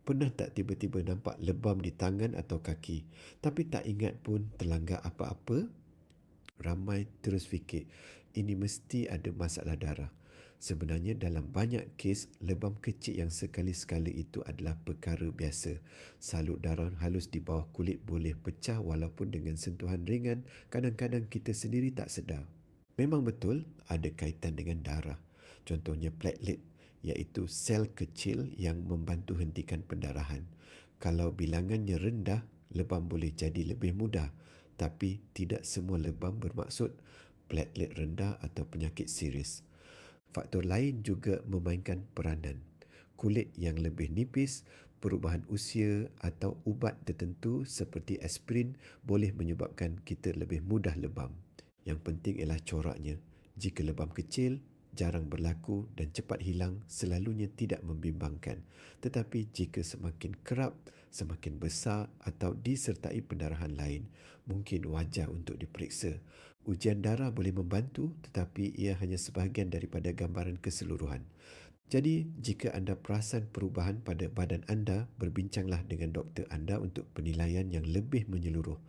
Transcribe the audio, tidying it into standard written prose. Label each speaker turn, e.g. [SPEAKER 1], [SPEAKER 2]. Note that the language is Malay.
[SPEAKER 1] Pernah tak tiba-tiba nampak lebam di tangan atau kaki, tapi tak ingat pun terlanggar apa-apa? Ramai terus fikir, ini mesti ada masalah darah. Sebenarnya dalam banyak kes, lebam kecil yang sekali-sekala itu adalah perkara biasa. Salut darah halus di bawah kulit boleh pecah walaupun dengan sentuhan ringan, kadang-kadang kita sendiri tak sedar. Memang betul ada kaitan dengan darah. Contohnya platelet, iaitu sel kecil yang membantu hentikan pendarahan. Kalau bilangannya rendah, lebam boleh jadi lebih mudah. Tapi tidak semua lebam bermaksud platelet rendah atau penyakit serius. Faktor lain juga memainkan peranan. Kulit yang lebih nipis, perubahan usia atau ubat tertentu seperti aspirin boleh menyebabkan kita lebih mudah lebam. Yang penting ialah coraknya. Jika lebam kecil, jarang berlaku dan cepat hilang, selalunya tidak membimbangkan. Tetapi jika semakin kerap, semakin besar atau disertai pendarahan lain, mungkin wajar untuk diperiksa. Ujian darah boleh membantu, tetapi ia hanya sebahagian daripada gambaran keseluruhan. Jadi, jika anda perasan perubahan pada badan anda, berbincanglah dengan doktor anda untuk penilaian yang lebih menyeluruh.